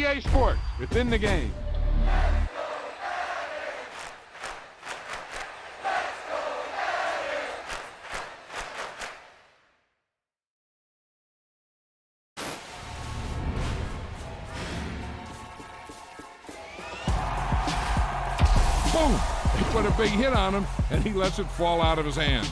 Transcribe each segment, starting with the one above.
EA Sports. It's in the game. Boom! They put a big hit on him, and he lets it fall out of his hand.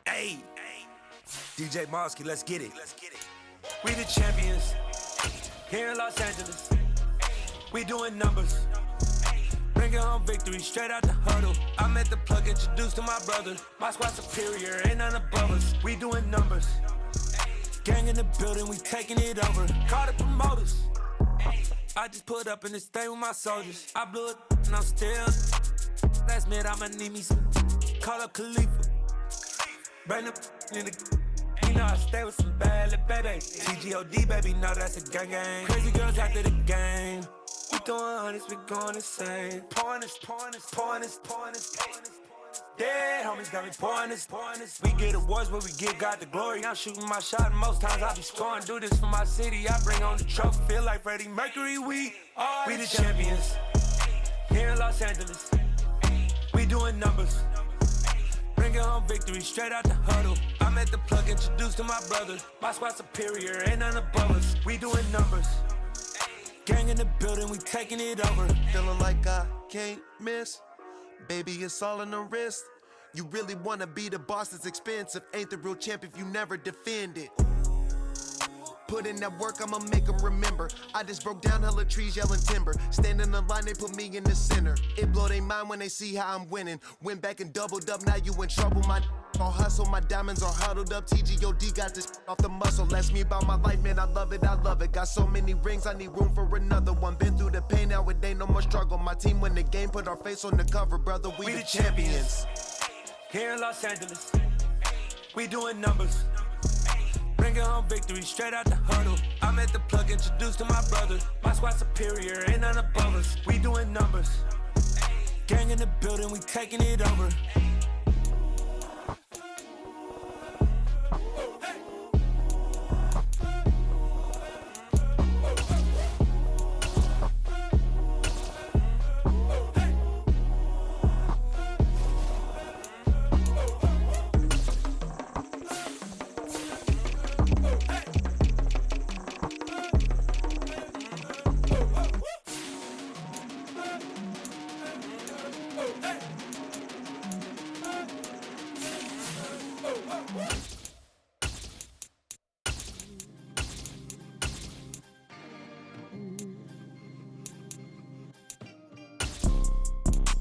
Hey, DJ Mosky, let's get it. We the champions here in Los Angeles. We doing numbers. Bringing home victory straight out the huddle. I'm at the plug, introduced to my brother. My squad superior, ain't none above us. We doing numbers. Gang in the building, we taking it over. Call the promoters. I just put up in this thing with my soldiers. I blew it and I'm still. Last minute, I'ma need me some. Call up Khalifa. Bring them in the. You know I stay with some bad little baby. TGOD, baby, know that's a gang gang. Crazy girls after the game. We doing hundreds, we going insane. Pouring this. Dead homies got me pouring this. We get awards where we give God the glory. I'm shooting my shot and most times I be scoring. Do this for my city, I bring on the trophy. Feel like Freddie Mercury, we the champions here in Los Angeles. We doing numbers. Bringing home victory straight out the huddle. I'm at the plug, introduced to my brother. My squad superior, ain't none above us. We doing numbers. Gang in the building, we taking it over. Feeling like I can't miss. Baby, it's all in the wrist. You really wanna be the boss, it's expensive. Ain't the real champ if you never defend it. Put in that work, I'ma make them remember. I just broke down hella trees, yelling timber. Stand in the line, they put me in the center. It blow their mind when they see how I'm winning. Went back and doubled up, now you in trouble. My all hustle, my diamonds are huddled up. TGOD got this off the muscle. Ask me about my life, man, I love it. Got so many rings, I need room for another one. Been through the pain, now it ain't no more struggle. My team win the game, put our face on the cover, brother. We the champions. Here in Los Angeles, we doing numbers. Bringing home victory straight out the huddle. I'm at the plug, introduced to my brother. My squad superior, ain't none above us. We doing numbers. Gang in the building, we taking it over.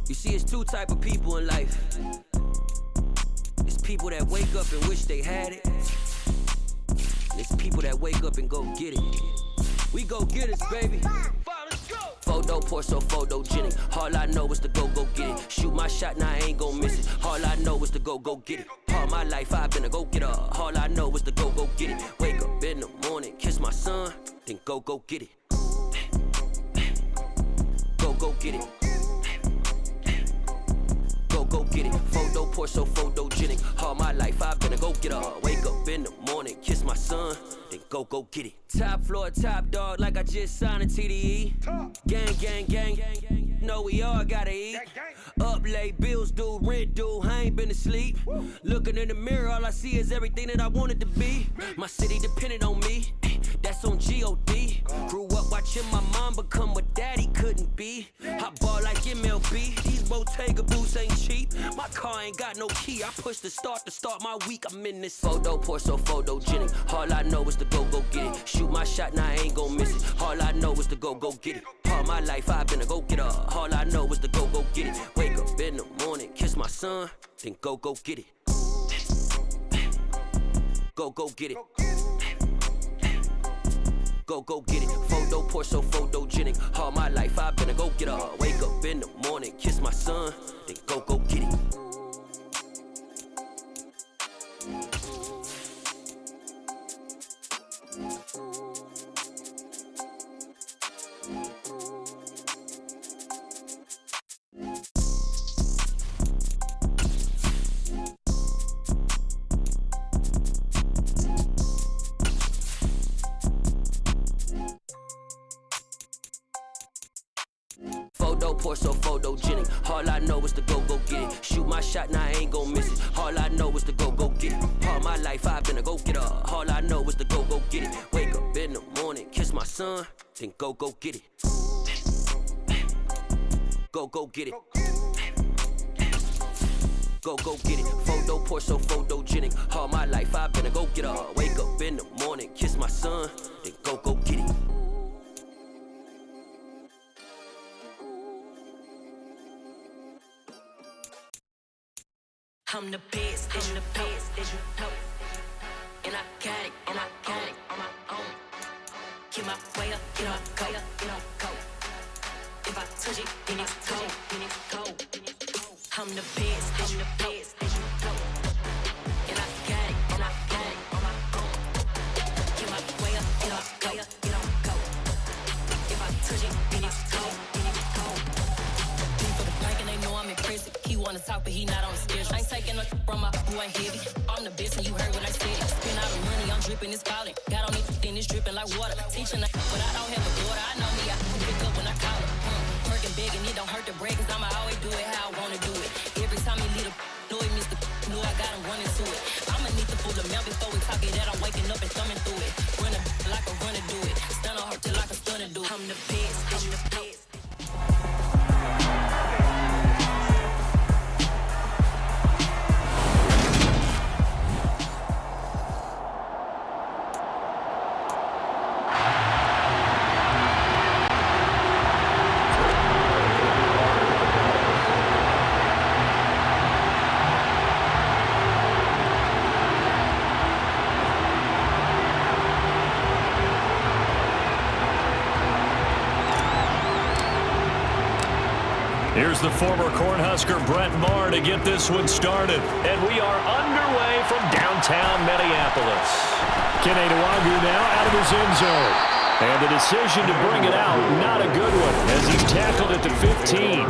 You see, it's two type of people in life. It's people that wake up and wish they had it. And it's people that wake up and go get it. We go get it, baby. Photo pour so photogenic. All I know is to go get it. Shoot my shot, now I ain't gon' miss it. All I know is to go get it. All my life I've been a go-getter. All I know is to go get it. Wake up in the morning, kiss my son, then go get it. Go get it. Go get it. Photo pour so photogenic. All my life I've been a go-getter. Wake up in the morning, kiss my son, then go get it. Top floor, top dog, like I just signed a TDE. Gang. Know we all gotta eat. Up late, bills due, rent due, I ain't been asleep. Looking in the mirror, all I see is everything that I wanted to be. My city depended on me, that's on G.O.D. Grew up watching my mom become what daddy couldn't be. I ball like MLB, these Bottega boots ain't cheap. My car ain't got no key, I push the start to start my week. I'm in this photo pour so photogenic. All I know is to go get it. Shoot my shot, now I ain't gon' miss it. All I know is to go get it. All my life I've been a go-getter. All I know is to go get it. Wake up in the morning, kiss my son, then go get it. Go get it. Go get it. Photo pour so photogenic. All my life I've been a go-getter. Wake up in the morning, kiss my son, then go get it. Photo, pour so photogenic. All I know is to go get it. Shoot my shot, now I ain't gon' miss it. All I know is to go get it. All my life I've been a go-getter. All I know is to go get it. Wake up in the morning, kiss my son, then go get it. Go get it. Go get it. Photo, pour so photogenic. All my life I've been a go-getter. Wake up in the morning, kiss my son, then go get it. I'm the best, I'm the best, as you know. And I got it on my own. Get my way up, get on go. If I touch it, then it's cold. I'm the best, as you know. And I got it on my own. Get my way up, get on go. If I touch it, then it's cold. For the blank and they know I'm impressive. He wanna talk, but he not on the schedule. I ain't taking no from my who ain't heavy. I'm the best and you heard what I said. Spend all the money, I'm dripping, it's falling. Got on it, then it's dripping like water. Teaching but I don't have a daughter. I know me, I can pick up when I call her. Working big and it don't hurt to break, cause I'ma always do it how I wanna do it. Every time he lead a know he missed the know I got him running to it. I'ma need the full amount before we talk it that I'm waking up and thumbing through it. Running like a runner do it. Stun on her till like a stunner do it. I'm the best, I'm the best. Here's the former Cornhusker Brett Maher to get this one started. And we are underway from downtown Minneapolis. Kene Nwangwu now out of his end zone. And the decision to bring it out, not a good one, as he's tackled at the 15.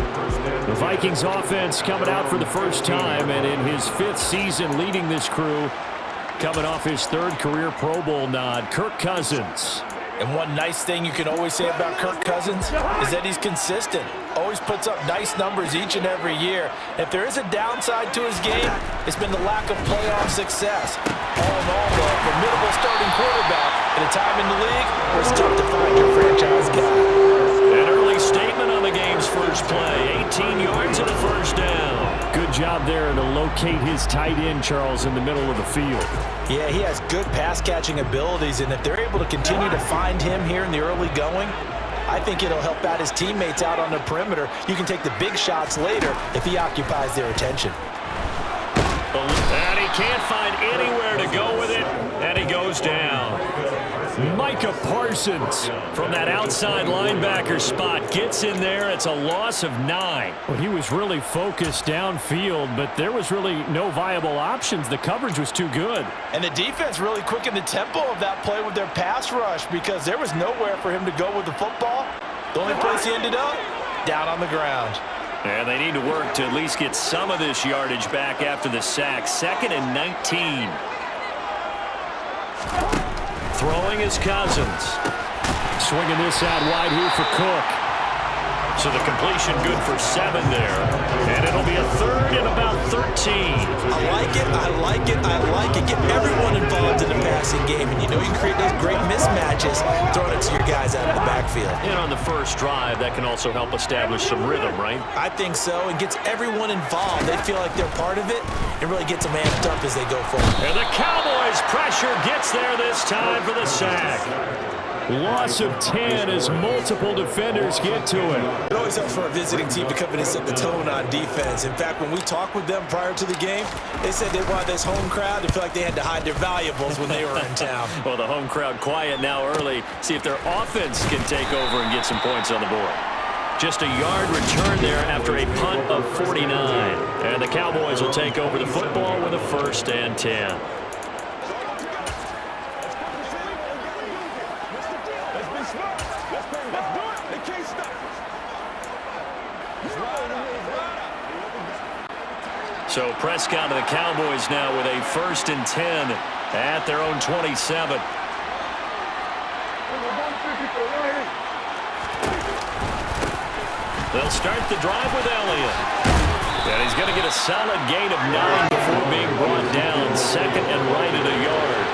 The Vikings offense coming out for the first time, and in his 5th season leading this crew, coming off his 3rd career Pro Bowl nod, Kirk Cousins. And one nice thing you can always say about Kirk Cousins is that he's consistent. Always puts up nice numbers each and every year. If there is a downside to his game, it's been the lack of playoff success. All in all, though, a formidable starting quarterback at a time in the league where it's tough to find your franchise guy. An early statement on the game's first play. 18 yards and a first down. Good job there to locate his tight end, Charles, in the middle of the field. Yeah, he has good pass-catching abilities, and if they're able to continue to find him here in the early going, I think it'll help out his teammates out on the perimeter. You can take the big shots later if he occupies their attention. And he can't find anywhere to go with it, and he goes down. Micah Parsons from that outside linebacker spot gets in there. It's a loss of 9. Well, he was really focused downfield, but there was really no viable options. The coverage was too good. And the defense really quickened the tempo of that play with their pass rush because there was nowhere for him to go with the football. The only place he ended up, down on the ground. And they need to work to at least get some of this yardage back after the sack. 2nd and 19. Throwing is Cousins. Swinging this out wide here for Cook. So the completion good for 7 there. And it'll be a 3rd and about 13. I like it. Get everyone involved in the passing game. And you know you can create those great mismatches throwing it to your guys out of the backfield. And on the first drive, that can also help establish some rhythm, right? I think so. It gets everyone involved. They feel like they're part of it. It really gets them amped up as they go forward. And the Cowboys' pressure gets there this time for the sack. Loss of 10 as multiple defenders get to it. It always helps for a visiting team to come in and set the tone on defense. In fact, when we talked with them prior to the game, they said they wanted this home crowd to feel like they had to hide their valuables when they were in town. Well, the home crowd quiet now early. See if their offense can take over and get some points on the board. Just a yard return there after a punt of 49. And the Cowboys will take over the football with a 1st and 10. So Prescott and the Cowboys now with a 1st and 10 at their own 27. They'll start the drive with Elliott. And he's going to get a solid gain of 9 before being brought down. Second and right at a yard.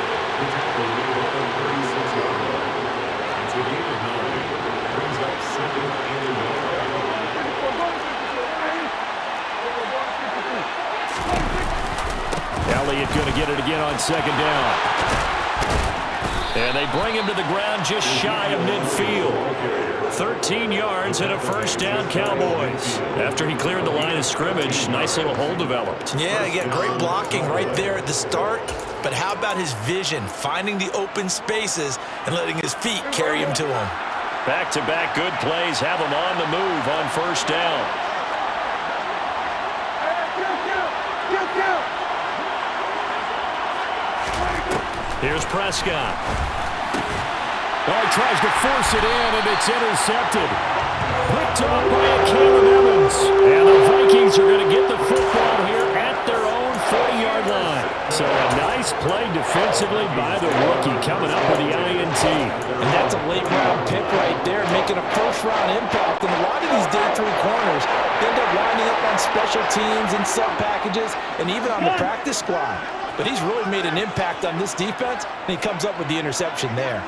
Elliott going to get it again on second down. And they bring him to the ground just shy of midfield. 13 yards and a first down, Cowboys. After he cleared the line of scrimmage, nice little hole developed. Yeah, again, great blocking right there at the start. But how about his vision, finding the open spaces and letting his feet carry him to him? Back-to-back good plays have him on the move on first down. Here's Prescott. Well, he tries to force it in, and it's intercepted. Picked up by Caleb Evans. And the Vikings are going to get the football here at their own 40-yard line. So a nice play defensively by the rookie coming up with the INT. And that's a late-round pick right there, making a first-round impact. And a lot of these day 3 corners end up winding up on special teams and sub-packages and even on the practice squad. But he's really made an impact on this defense, and he comes up with the interception there.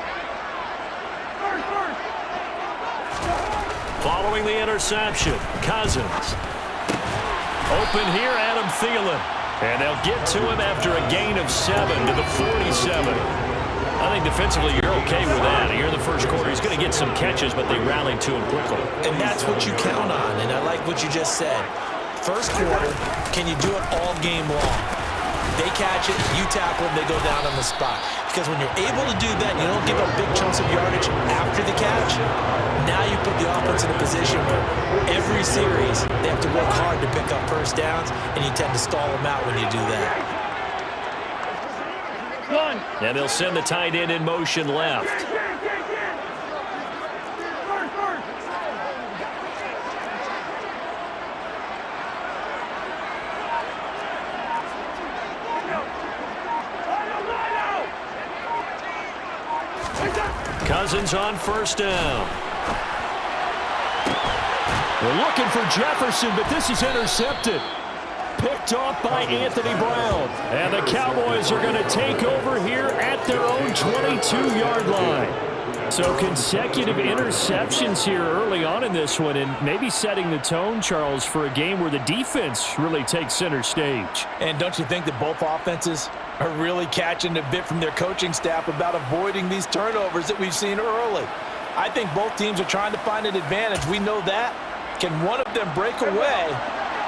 Following the interception, Cousins. Open here, Adam Thielen. And they'll get to him after a gain of 7 to the 47. I think defensively you're okay with that. Here in the first quarter, he's going to get some catches, but they rallied to him quickly. And that's what you count on, and I like what you just said. First quarter, can you do it all game long? They catch it, you tackle them, they go down on the spot. Because when you're able to do that, you don't give up big chunks of yardage after the catch, now you put the offense in a position where every series they have to work hard to pick up first downs, and you tend to stall them out when you do that. And they'll send the tight end in motion left. Cousins on first down. They're looking for Jefferson, but this is intercepted. Picked off by Anthony Brown. And the Cowboys are going to take over here at their own 22-yard line. So consecutive interceptions here early on in this one, and maybe setting the tone, Charles, for a game where the defense really takes center stage. And don't you think that both offenses are really catching a bit from their coaching staff about avoiding these turnovers that we've seen early? I think both teams are trying to find an advantage. We know that. Can one of them break away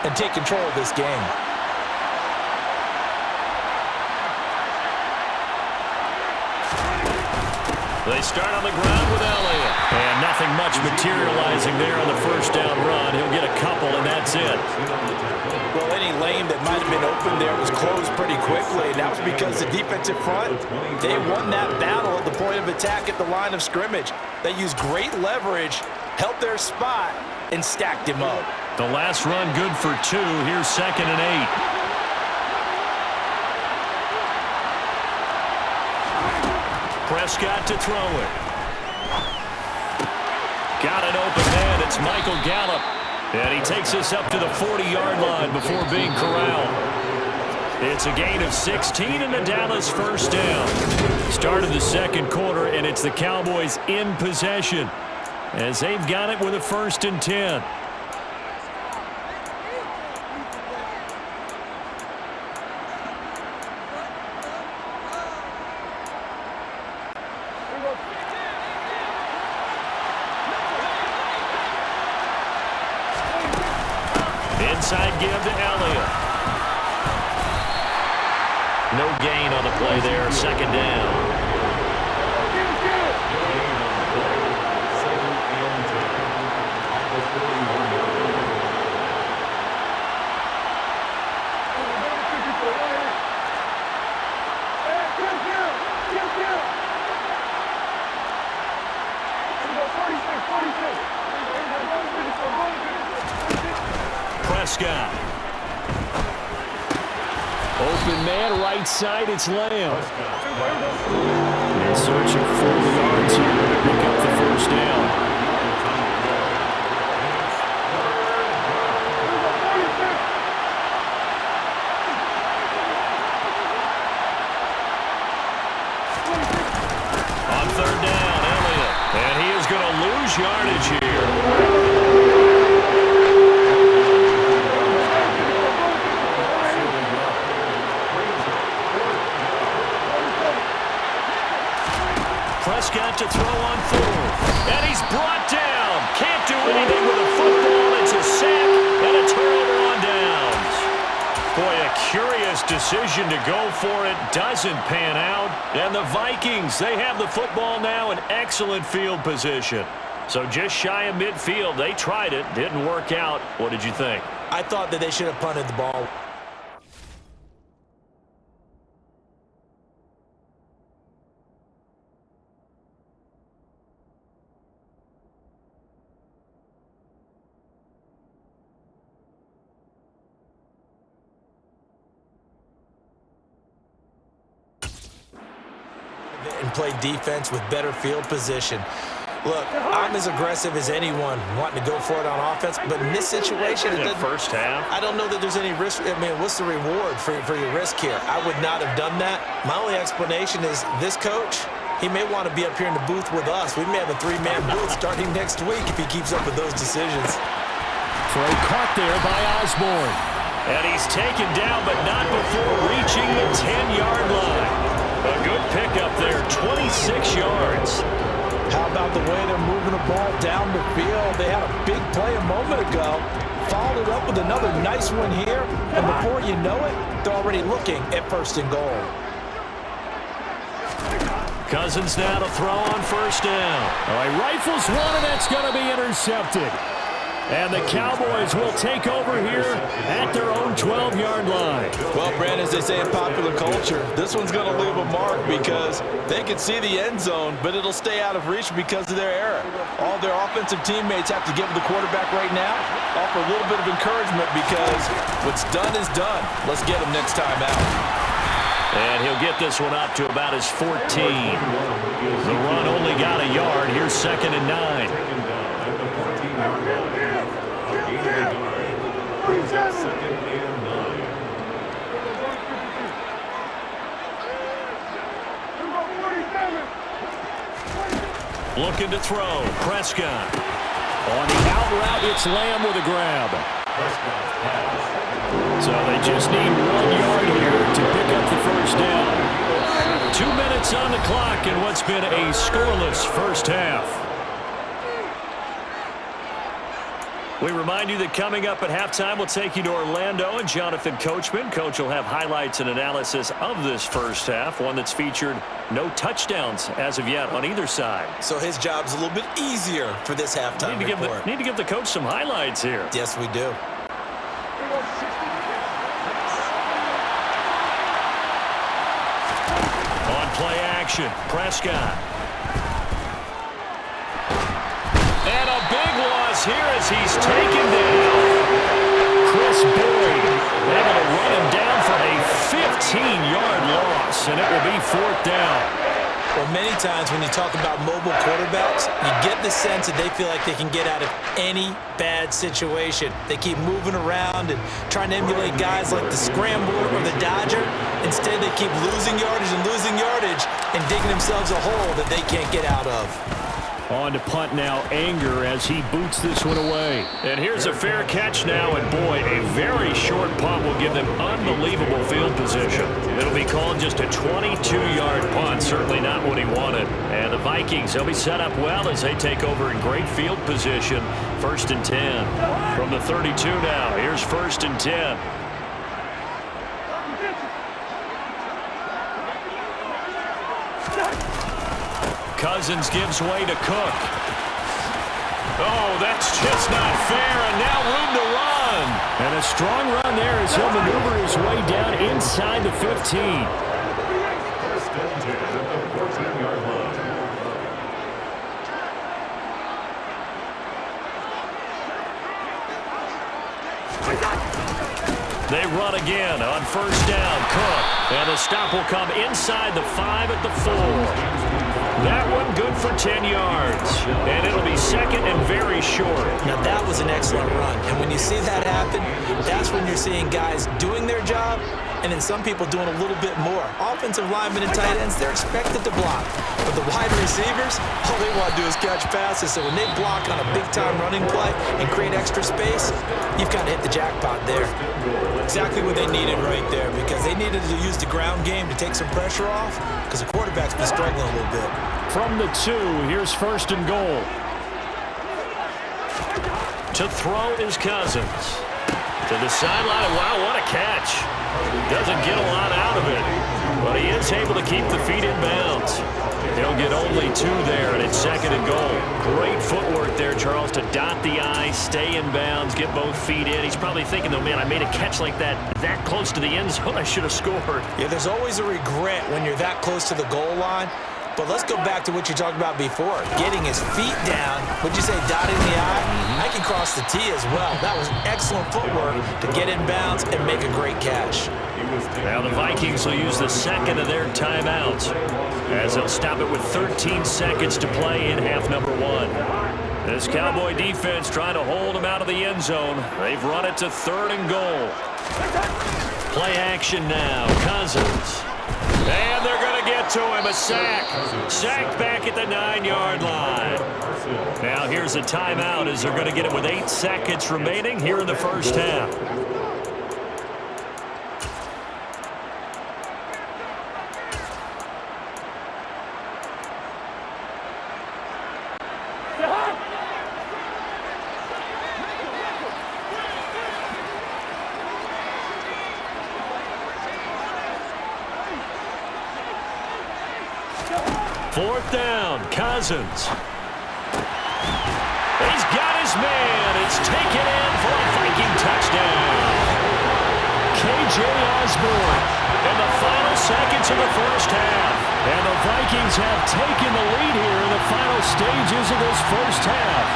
and take control of this game? They start on the ground with Elliott. And nothing much materializing there on the first down run. He'll get a couple, and that's it. Well, any lane that might have been open there was closed pretty quickly. And that was because the defensive front, they won that battle at the point of attack at the line of scrimmage. They used great leverage, held their spot, and stacked him up. The last run good for 2. Here's 2nd and 8. Prescott to throw it. Got an open man. It's Michael Gallup. And he takes us up to the 40-yard line before being corralled. It's a gain of 16 and the Dallas first down. Start of the second quarter, and it's the Cowboys in possession as they've got it with a 1st and 10. Inside give to Elliott. No gain on the play there. 2nd down. Prescott. Open man, right side, it's Lamb. And searching 40 yards here to pick up the first down. On third down, Elliott. And he is going to lose yardage here. Prescott to throw on fourth. And he's brought down. Can't do anything with a football. It's a sack and a turnover on downs. Boy, a curious decision to go for it. Doesn't pan out. And the Vikings, they have the football now in excellent field position. So just shy of midfield. They tried it. Didn't work out. What did you think? I thought that they should have punted the ball. And play defense with better field position. Look, I'm as aggressive as anyone wanting to go for it on offense, but in this situation, First half. I don't know that there's any risk. I mean, what's the reward for your risk here? I would not have done that. My only explanation is this coach, he may want to be up here in the booth with us. We may have a three-man booth starting next week if he keeps up with those decisions. Throw caught there by Osborne. And he's taken down, but not before reaching the 10-yard line. A good pickup there, 26 yards. How about the way they're moving the ball down the field? They had a big play a moment ago, followed it up with another nice one here, and before you know it, they're already looking at first and goal. Cousins now to throw on first down. All right, rifles one, and that's going to be intercepted. And the Cowboys will take over here at their own 12-yard line. Well, Brandon, as they say in popular culture, this one's going to leave a mark because they can see the end zone, but it'll stay out of reach because of their error. All their offensive teammates have to give the quarterback right now, offer a little bit of encouragement because what's done is done. Let's get him next time out. And he'll get this one up to about his 14. The run only got a yard. Here's 2nd and 9. Looking to throw. Prescott. On the out route, it's Lamb with a grab. So they just need 1 yard here to pick up the first down. 2 minutes on the clock in what's been a scoreless first half. We remind you that coming up at halftime, we'll take you to Orlando and Jonathan Coachman. Coach will have highlights and analysis of this first half, one that's featured no touchdowns as of yet on either side. So his job's a little bit easier for this halftime report. Need to give the coach some highlights here. Yes, we do. On play action, Prescott. And a big loss here as he's taken down. Chris Boyd able to run him down for a 15-yard loss, and it will be 4th down. Well, many times when you talk about mobile quarterbacks, you get the sense that they feel like they can get out of any bad situation. They keep moving around and trying to emulate guys like the Scrambler or the Dodger. Instead, they keep losing yardage and digging themselves a hole that they can't get out of. On to punt now, Anger as he boots this one away. And here's a fair catch now, and boy, a very short punt will give them unbelievable field position. It'll be called just a 22-yard punt, certainly not what he wanted. And the Vikings, they'll be set up well as they take over in great field position. 1st and 10 from the 32 now. Here's 1st and 10. Cousins gives way to Cook. Oh, that's just not fair, and now room to run. And a strong run there as he'll maneuver his way down inside the 15. They run again on 1st down. Cook. And the stop will come inside the 5 at the 4. That one good for 10 yards. And it'll be 2nd and very short. Now, that was an excellent run. And when you see that happen, that's when you're seeing guys doing their job and then some people doing a little bit more. Offensive linemen and tight ends, they're expected to block. But the wide receivers, all they want to do is catch passes. So when they block on a big-time running play and create extra space, you've kind of hit the jackpot there. Exactly what they needed right there, because they needed to use the ground game to take some pressure off, because the quarterback's been struggling a little bit. From the 2, here's 1st and goal. To throw is Cousins. To the sideline. Wow, what a catch. Doesn't get a lot out of it, but he is able to keep the feet in bounds. He'll get only 2 there, and it's 2nd and goal. Great footwork there, Charles, to dot the I, stay in bounds, get both feet in. He's probably thinking, though, man, I made a catch like that close to the end zone. I should have scored. Yeah, there's always a regret when you're that close to the goal line. But let's go back to what you talked about before. Getting his feet down. Would you say dotting the I? I can cross the T as well. That was excellent footwork to get in bounds and make a great catch. Now the Vikings will use the 2nd of their timeouts, as they'll stop it with 13 seconds to play in half number 1. This Cowboy defense trying to hold him out of the end zone. They've run it to 3rd and goal. Play action now. Cousins. And they're going to get to him. A sack. Sack back at the 9-yard line. Now here's a timeout as they're going to get it with 8 seconds remaining here in the first half. Fourth down, Cousins. He's got his man. It's taken in for a Viking touchdown. K.J. Osborne in the final seconds of the first half. And the Vikings have taken the lead here in the final stages of this first half.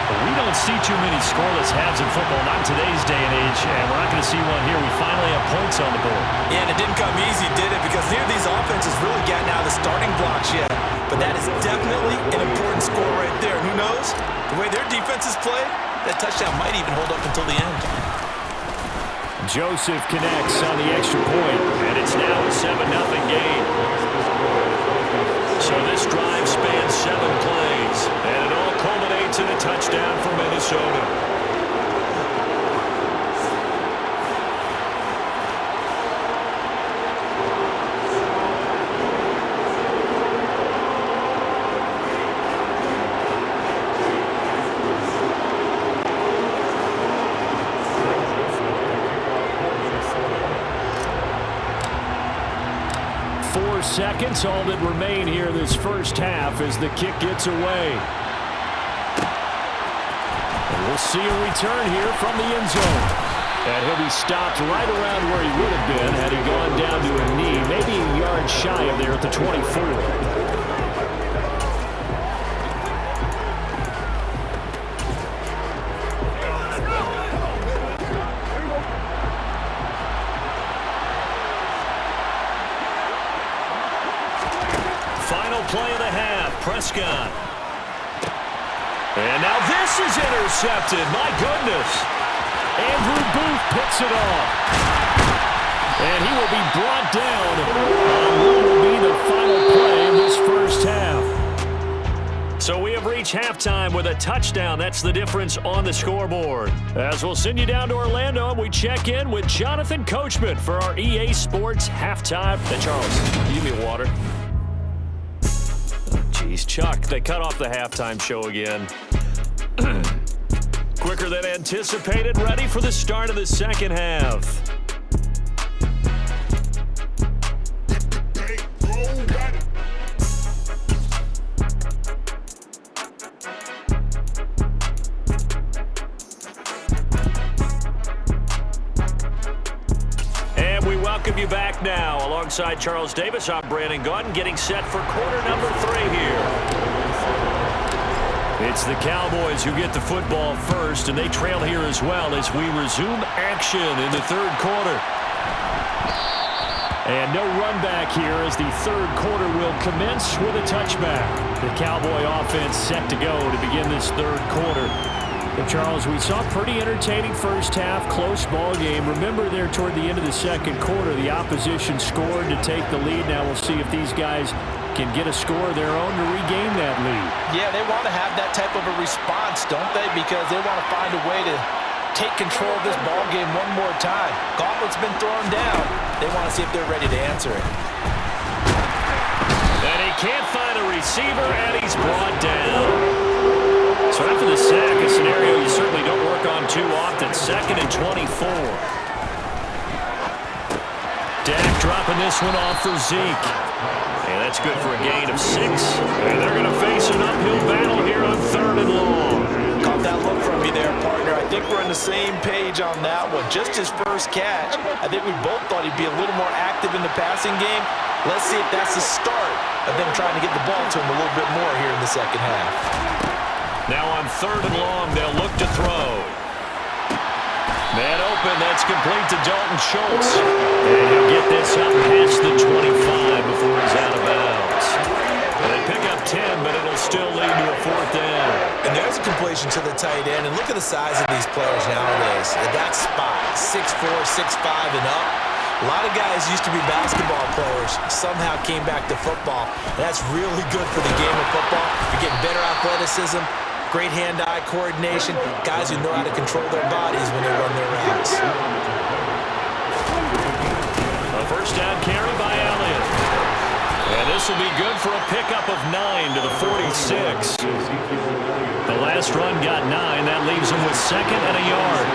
We don't see too many scoreless halves in football, not in today's day and age, and we're not going to see one here. We finally have points on the board. Yeah, and it didn't come easy, did it? Because neither of these offenses really gotten out of the starting blocks yet. But that is definitely an important score right there. And who knows? The way their defenses play, that touchdown might even hold up until the end. Joseph connects on the extra point, and it's now a 7-0 game. So this drive spans 7 plays, and it all culminates in a touchdown for Minnesota. Seconds, all that remain here this first half as the kick gets away. And we'll see a return here from the end zone. And he'll be stopped right around where he would have been had he gone down to a knee, maybe a yard shy of there at the 24. Play of the half, Prescott. And now this is intercepted. My goodness. Andrew Booth picks it off. And he will be brought down on what will be the final play of this first half. So we have reached halftime with a touchdown. That's the difference on the scoreboard. As we'll send you down to Orlando, we check in with Jonathan Coachman for our EA Sports halftime. And Charles, give me water. Jeez, Chuck, they cut off the halftime show again. Quicker than anticipated, ready for the start of the second half. You back now alongside Charles Davis. I'm Brandon Gaudin getting set for quarter number 3 here. It's the Cowboys who get the football first, and they trail here as well as we resume action in the third quarter. And no run back here as the third quarter will commence with a touchback. The Cowboy offense set to go to begin this third quarter. Well, Charles, we saw a pretty entertaining first half, close ball game. Remember there toward the end of the second quarter, the opposition scored to take the lead. Now we'll see if these guys can get a score of their own to regain that lead. Yeah, they want to have that type of a response, don't they? Because they want to find a way to take control of this ball game one more time. Gauntlet's been thrown down. They want to see if they're ready to answer it. And he can't find a receiver, and he's brought down. So after the sack, a scenario you certainly don't work on too often. 2nd and 24. Dak dropping this one off for Zeke. And that's good for a gain of 6. And they're going to face an uphill battle here on 3rd and long. Caught that look from me there, partner. I think we're on the same page on that one. Just his first catch. I think we both thought he'd be a little more active in the passing game. Let's see if that's the start of them trying to get the ball to him a little bit more here in the second half. Now on 3rd and long, they'll look to throw. Man open, that's complete to Dalton Schultz. And he'll get this up past the 25 before he's out of bounds. And they pick up 10, but it'll still lead to a 4th down. And there's a completion to the tight end. And look at the size of these players nowadays. At that spot, 6'4", 6'5", and up. A lot of guys used to be basketball players, somehow came back to football. And that's really good for the game of football. You're getting better athleticism, great hand-eye coordination, guys who know how to control their bodies when they run their routes. A first down carry by Elliott. And this will be good for a pickup of 9 to the 46. The last run got 9. That leaves him with 2nd and a yard.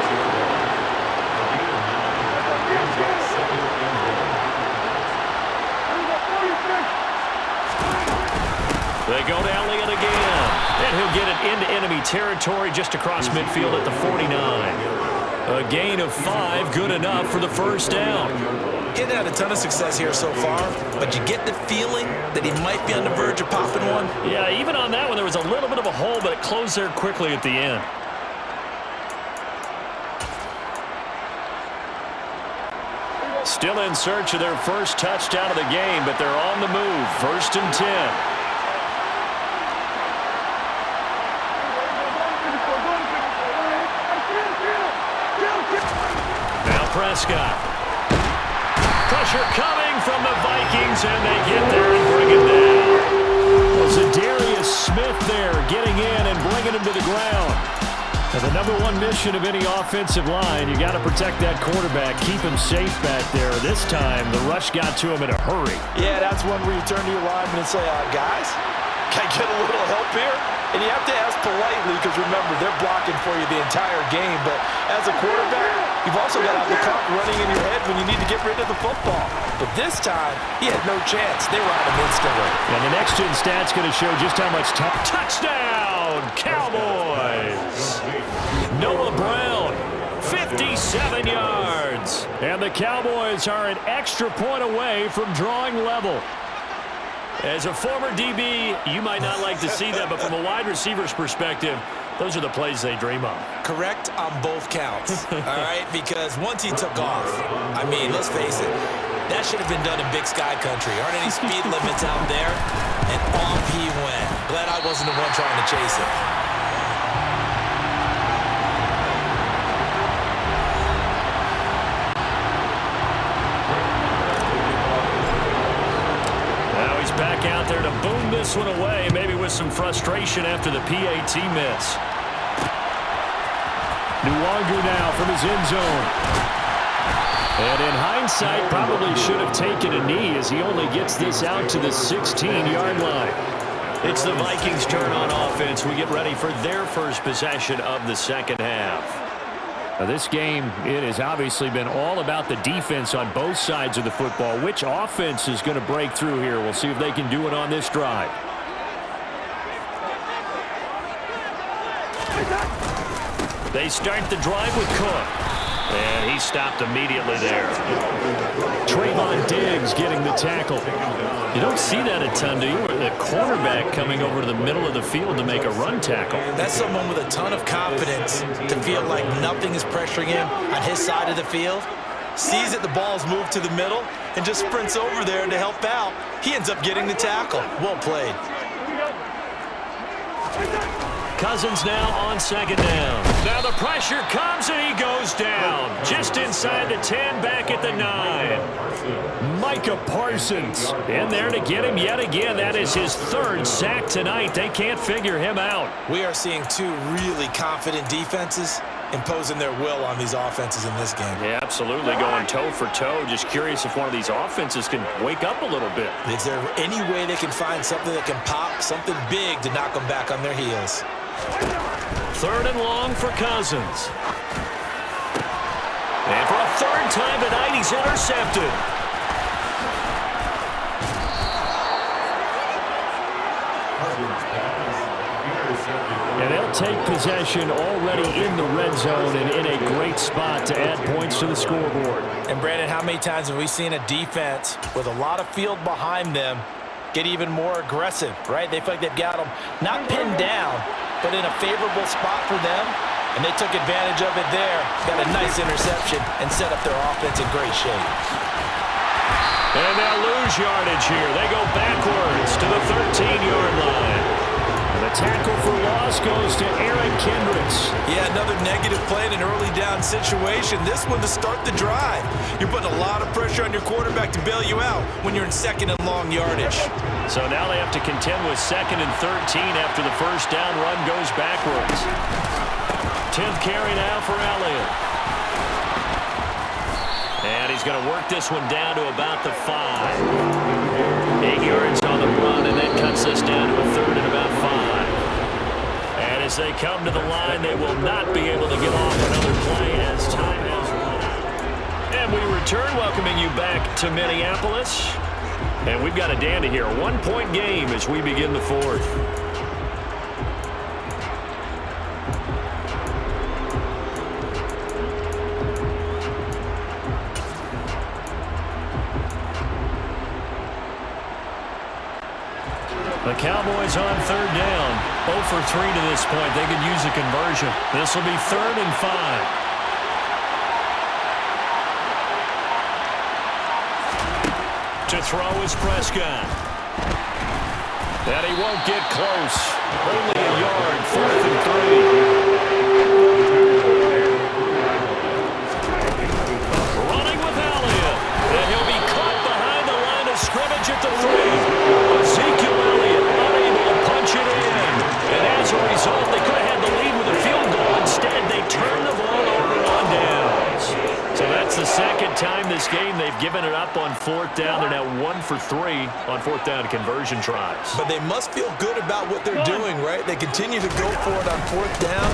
They go to Elliott again. And he'll get it into enemy territory just across midfield at the 49. A gain of 5, good enough for the first down. Getting had a ton of success here so far, but you get the feeling that he might be on the verge of popping one. Yeah, even on that one, there was a little bit of a hole, but it closed there quickly at the end. Still in search of their first touchdown of the game, but they're on the move. 1st and 10. Prescott. Pressure coming from the Vikings, and they get there and bring him down. Well, Zadarius Smith there getting in and bringing him to the ground. Now, the #1 mission of any offensive line, you got to protect that quarterback, keep him safe back there. This time, the rush got to him in a hurry. Yeah, that's one where you turn to your lineman and say, guys, can I get a little help here? And you have to ask politely because, remember, they're blocking for you the entire game. But as a quarterback, you've also got to have the clock running in your head when you need to get rid of the football. But this time, he had no chance. They were on him instantly. And the next-gen stat's going to show just how much time. Touchdown, Cowboys! Noah Brown, 57 yards. And the Cowboys are an extra point away from drawing level. As a former DB, you might not like to see that, but from a wide receiver's perspective, those are the plays they dream of. Correct on both counts, all right? Because once he took off, I mean, let's face it, that should have been done in Big Sky Country. Aren't any speed limits out there? And off he went. Glad I wasn't the one trying to chase him. Back out there to boom this one away, maybe with some frustration after the PAT miss. Nwangu now from his end zone. And in hindsight, probably should have taken a knee as he only gets this out to the 16-yard line. It's the Vikings' turn on offense. We get ready for their first possession of the second half. Now, this game, it has obviously been all about the defense on both sides of the football. Which offense is going to break through here? We'll see if they can do it on this drive. They start the drive with Cook. And he stopped immediately there. Trayvon Diggs getting the tackle. You don't see that a ton, do you? The cornerback coming over to the middle of the field to make a run tackle. That's someone with a ton of confidence to feel like nothing is pressuring him on his side of the field. Sees that the ball's moved to the middle and just sprints over there to help out. He ends up getting the tackle. Well played. Cousins now on second down. Now the pressure comes and he goes down. Just inside the 10, back at the 9. Micah Parsons In there to get him yet again. That is his third sack tonight. They can't figure him out. We are seeing two really confident defenses imposing their will on these offenses in this game. Yeah, absolutely, going toe for toe. Just curious if one of these offenses can wake up a little bit. Is there any way they can find something that can pop, something big to knock them back on their heels? Third and long for Cousins. And for a third time tonight, he's intercepted. And they'll take possession already in the red zone and in a great spot to add points to the scoreboard. And Brandon, how many times have we seen a defense with a lot of field behind them get even more aggressive, right? They feel like they've got them not pinned down, but in a favorable spot for them, and they took advantage of it there. Got a nice interception and set up their offense in great shape. And they'll lose yardage here. They go backwards to the 13-yard line. And the tackle for loss goes to Aaron Kendricks. Yeah, another negative play in an early down situation. This one to start the drive. You're putting a lot of pressure on your quarterback to bail you out when you're in second and long yardage. So now they have to contend with second and 13 after the first down run goes backwards. 10th carry now for Elliott. And he's going to work this one down to about the 5. 8 yards on the run, and that cuts this down to a third and about 5. And as they come to the line, they will not be able to get off another play as time has run out. And we return, welcoming you back to Minneapolis. And we've got a dandy here, a 1-point game as we begin the fourth. The Cowboys on third down. 0 for 3 to this point. They could use a conversion. This will be 3rd and 5. To throw is Prescott. And he won't get close. Only a yard. 4th and 3. Running with Elliott. And he'll be caught behind the line of scrimmage at the 3. Ezekiel Elliott unable to punch it in. And as a result, they could have had the lead with a field goal. Instead, they turned the ball over on downs. So that's the second time this game they've given it up on 4th down. They're now 1 for 3 on 4th down conversion tries. But they must feel good about what they're doing, right? They continue to go for it on 4th down.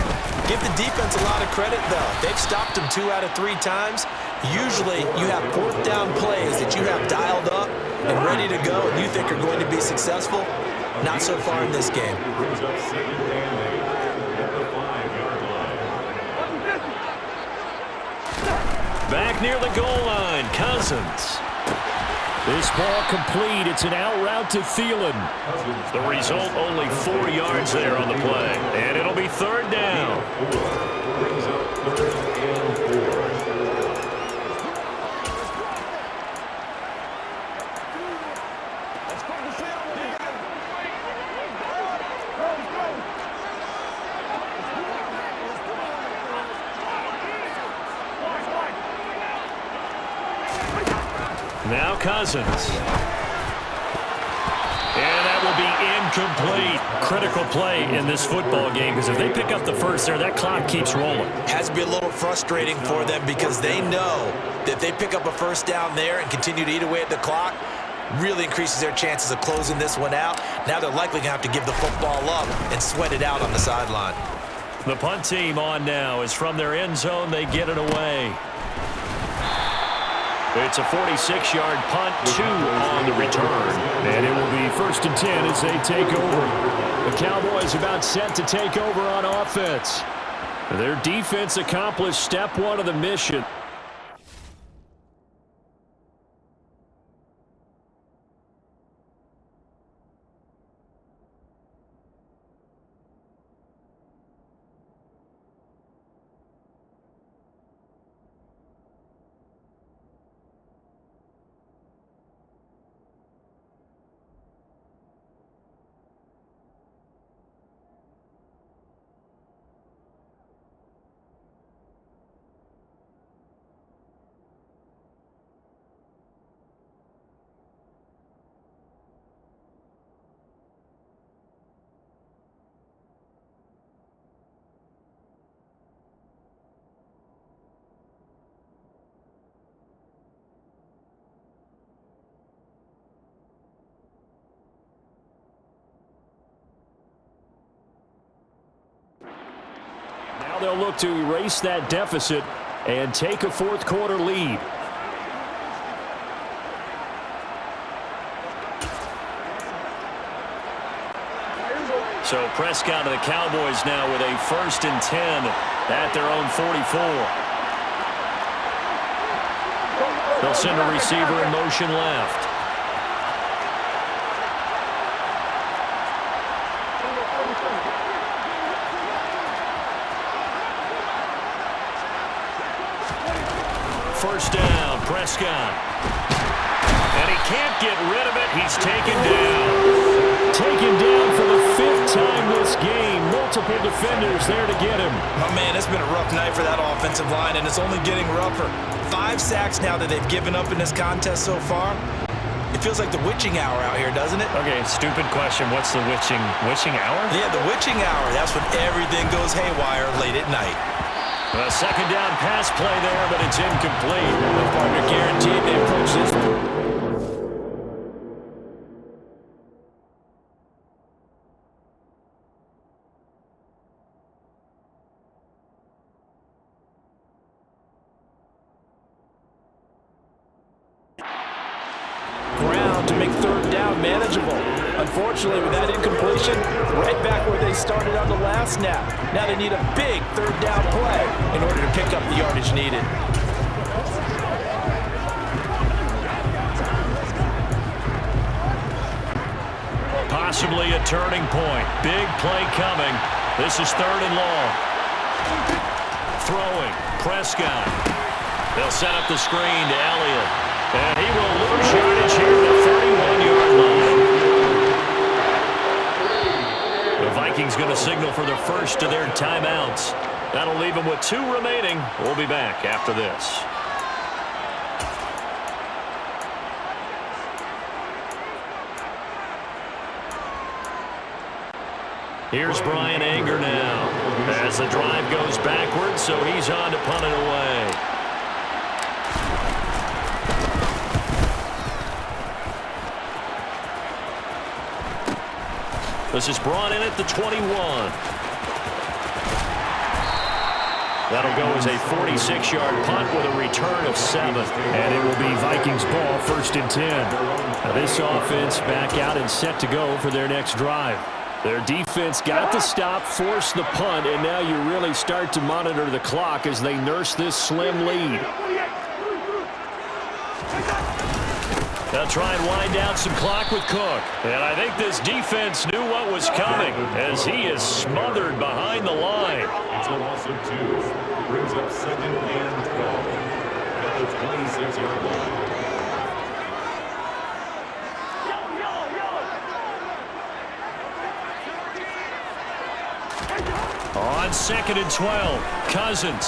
Give the defense a lot of credit, though. They've stopped them 2 out of 3 times. Usually, you have 4th down plays that you have dialed up and ready to go and you think are going to be successful. Not so far in this game. Back near the goal line, Cousins. This ball complete. It's an out route to Thielen. The result, only 4 yards there on the play. And it'll be 3rd down. Now Cousins. And that will be incomplete. Critical play in this football game because if they pick up the first there, that clock keeps rolling. Has to be a little frustrating for them because they know that they pick up a first down there and continue to eat away at the clock, really increases their chances of closing this one out. Now they're likely going to have to give the football up and sweat it out on the sideline. The punt team on now is from their end zone. They get it away. It's a 46-yard punt, 2 on the return. And it will be 1st and 10 as they take over. The Cowboys about set to take over on offense. Their defense accomplished step 1 of the mission. Now they'll look to erase that deficit and take a fourth quarter lead. So Prescott of the Cowboys now with a 1st and 10 at their own 44. They'll send a receiver in motion left. First down, Prescott. And he can't get rid of it. He's taken down. Taken down for the 5th time this game. Multiple defenders there to get him. Oh, man, it's been a rough night for that offensive line, and it's only getting rougher. 5 sacks now that they've given up in this contest so far. It feels like the witching hour out here, doesn't it? Okay, stupid question. What's the witching hour? Yeah, the witching hour. That's when everything goes haywire late at night. A second down pass play there, but it's incomplete. The partner guaranteed they approach this. Ground to make 3rd down manageable. Unfortunately, with that incompletion, right back where they started on the last snap. Now they need a big 3rd down play in order to pick up the yardage needed. Possibly a turning point. Big play coming. This is 3rd and long. Throwing. Prescott. They'll set up the screen to Elliott. And he will lose yardage here at the 31-yard line. The Vikings going to signal for the first of their timeouts. That'll leave them with 2 remaining. We'll be back after this. Here's Brian Anger now. As the drive goes backwards, so he's on to punt it away. This is brought in at the 21. That'll go as a 46-yard punt with a return of 7. And it will be Vikings ball, 1st and 10. Now this offense back out and set to go for their next drive. Their defense got the stop, forced the punt, and now you really start to monitor the clock as they nurse this slim lead. They'll try and wind down some clock with Cook. And I think this defense knew what was coming as he is smothered behind the line. It's a loss of 2. Brings up 2nd and 12 at the 26-yard line. On 2nd and 12, Cousins.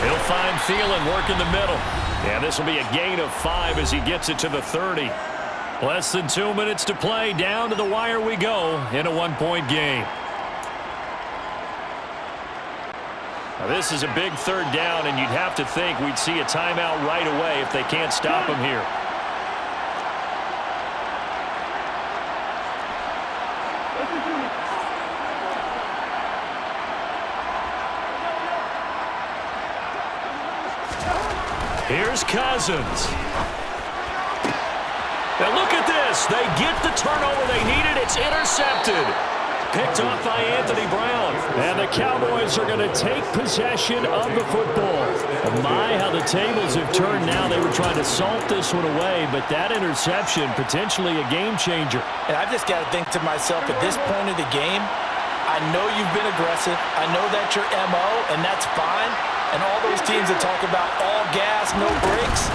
He'll find Thielen, work in the middle. And this will be a gain of 5 as he gets it to the 30. Less than 2 minutes to play. Down to the wire we go in a 1-point game. Now this is a big 3rd down, and you'd have to think we'd see a timeout right away if they can't stop him here. Here's Cousins. Now look at this. They get the turnover they needed. It's intercepted. Picked off by Anthony Brown. And the Cowboys are going to take possession of the football. Oh my, how the tables have turned now. They were trying to salt this one away, but that interception, potentially a game changer. And I've just got to think to myself, at this point of the game, I know you've been aggressive. I know that's your MO, and that's fine. And all those teams that talk about all gas, no brakes,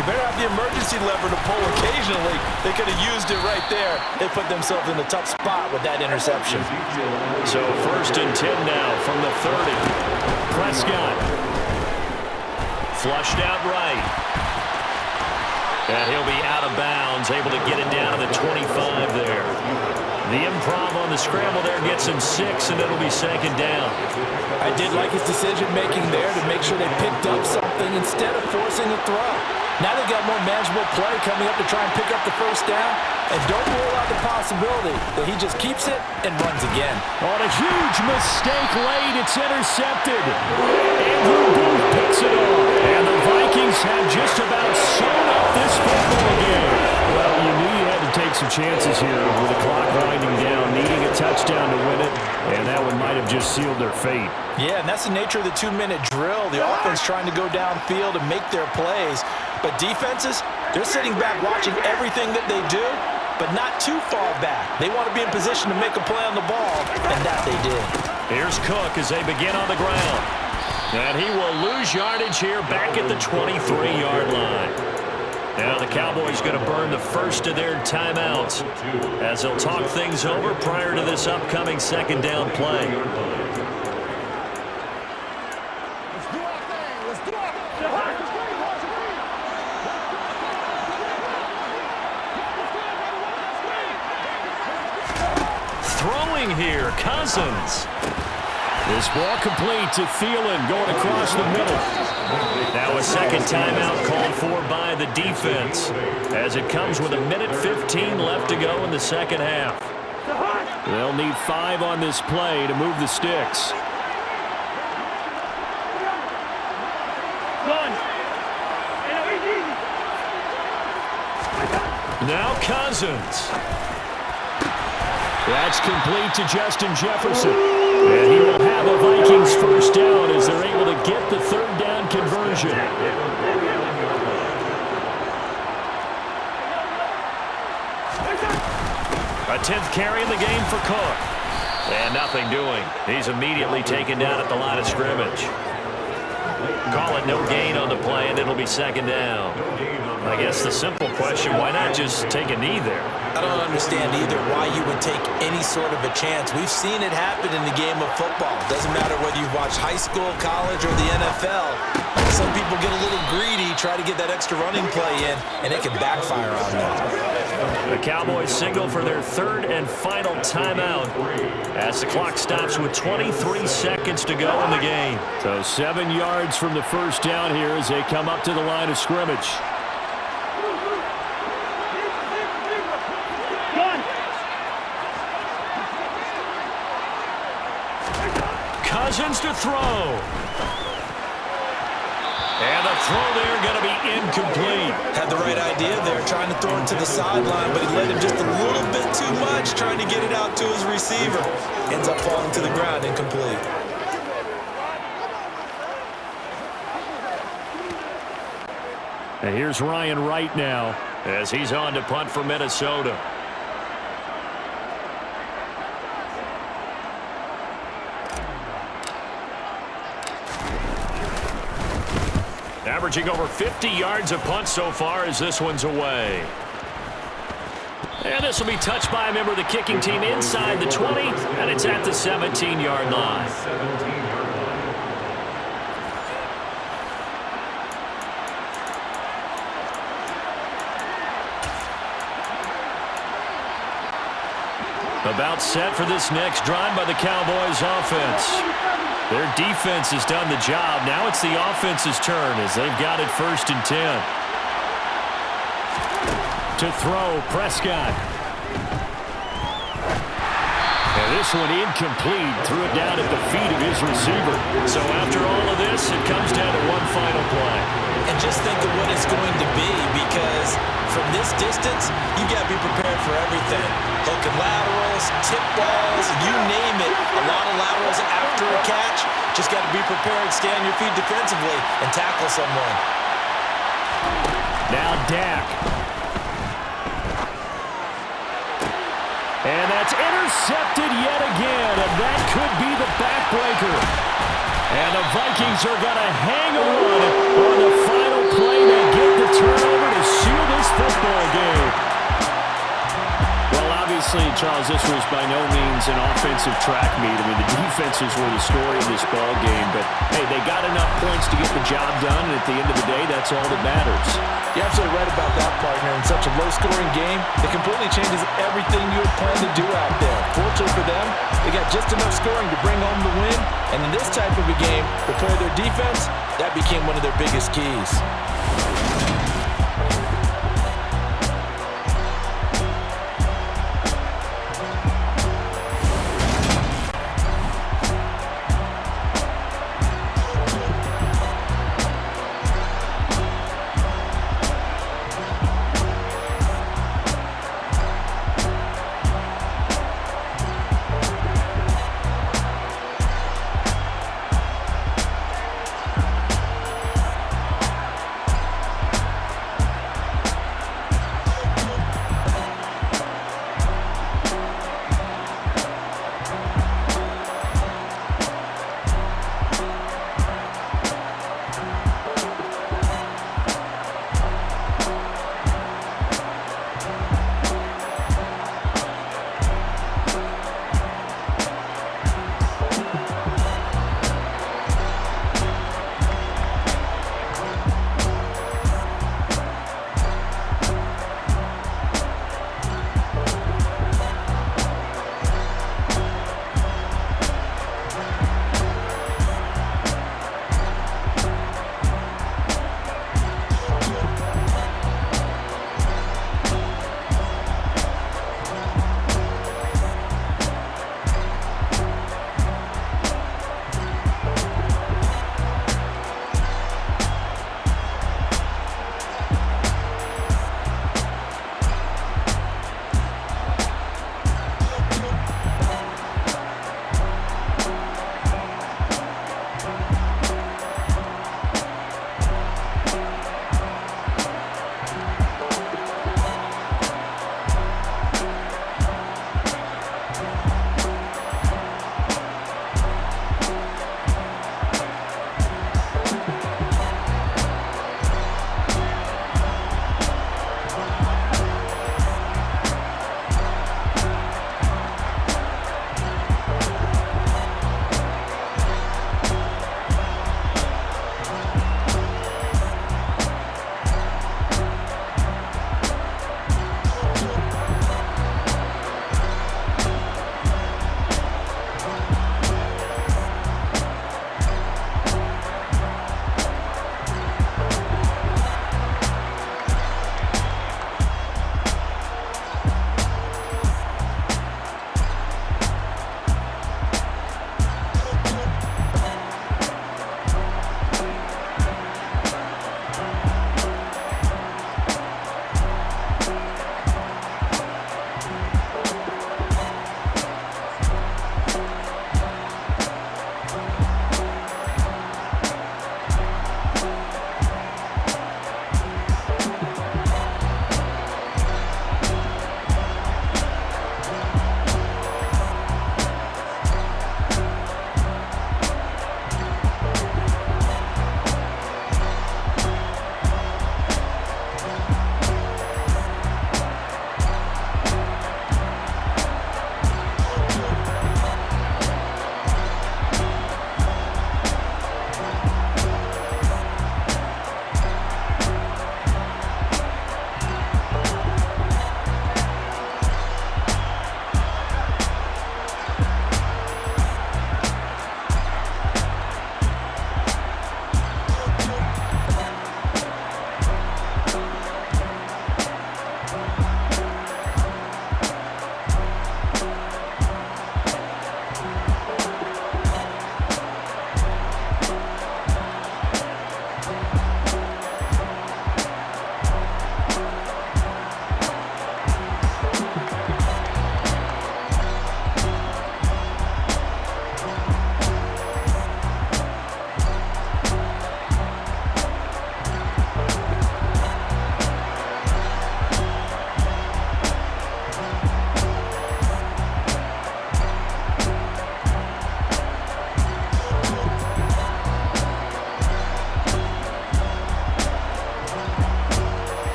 you better have the emergency lever to pull occasionally. They could have used it right there. They put themselves in a tough spot with that interception. So 1st and 10 now from the 30. Prescott. Flushed out right. And he'll be out of bounds, able to get it down to the 25 there. The improv on the scramble there gets him 6, and it'll be 2nd down. I did like his decision-making there to make sure they picked up something instead of forcing a throw. Now they got more manageable play coming up to try and pick up the first down. And don't rule out the possibility that he just keeps it and runs again. On a huge mistake late, it's intercepted. Andrew Booth picks it off. And the Vikings have just about sewn up this football game. Well, you knew you had to take some chances here with the clock winding down, needing a touchdown to win it, and that one might have just sealed their fate. Yeah, and that's the nature of the 2-minute drill. The offense trying to go downfield and make their plays. But defenses, they're sitting back watching everything that they do, but not too far back. They want to be in position to make a play on the ball, and that they did. Here's Cook as they begin on the ground. And he will lose yardage here back at the 23-yard line. Now the Cowboys going to burn the first of their timeouts as they'll talk things over prior to this upcoming second down play. Throwing here, Cousins. This ball complete to Thielen going across the middle. Now a second timeout called for by the defense as it comes with 1:15 left to go in the second half. They'll need 5 on this play to move the sticks. Now Cousins. That's complete to Justin Jefferson. And he will have a Vikings first down as they're able to get the third down conversion. A 10th carry in the game for Cook. And nothing doing. He's immediately taken down at the line of scrimmage. Call it no gain on the play, and it'll be second down. I guess the simple question, why not just take a knee there? I don't understand either why you would take any sort of a chance. We've seen it happen in the game of football. Doesn't matter whether you've watched high school, college, or the NFL. Some people get a little greedy, try to get that extra running play in, and it can backfire on them. The Cowboys signal for their third and final timeout as the clock stops with 23 seconds to go in the game. So 7 yards from the first down here as they come up to the line of scrimmage. Cousins to throw. And the throw there going to be incomplete. Had the right idea there, trying to throw it to the sideline, but he let him just a little bit too much, trying to get it out to his receiver. Ends up falling to the ground, incomplete. And here's Ryan Wright now as he's on to punt for Minnesota. Averaging over 50 yards a punt so far as this one's away. And this will be touched by a member of the kicking team inside the 20, and it's at the 17-yard line. About set for this next drive by the Cowboys offense. Their defense has done the job. Now it's the offense's turn as they've got it 1st and 10. To throw, Prescott. And this one incomplete. Threw it down at the feet of his receiver. So after all of this, it comes down to one final play. And just think of what it's going to be, because from this distance, you've got to be prepared for everything. Hook and laterals, tip balls, you name it. A lot of laterals after a catch. Just got to be prepared, stay on your feet defensively, and tackle someone. Now Dak. And that's intercepted yet again, and that could be the backbreaker. And the Vikings are going to hang on the final play. They get the turnover to seal this football game. Well, obviously, Charles, this was by no means an offensive track meet. I mean, the defenses were the story of this ball game. But, hey, they got enough points to get the job done, and at the end of the day, that's all that matters. You're absolutely right about that, partner. In such a low-scoring game, it completely changes everything you had planned to do out there. Fortunately for them, they got just enough scoring to bring home the win. And in this type of a game, prepare their defense, that became one of their biggest keys.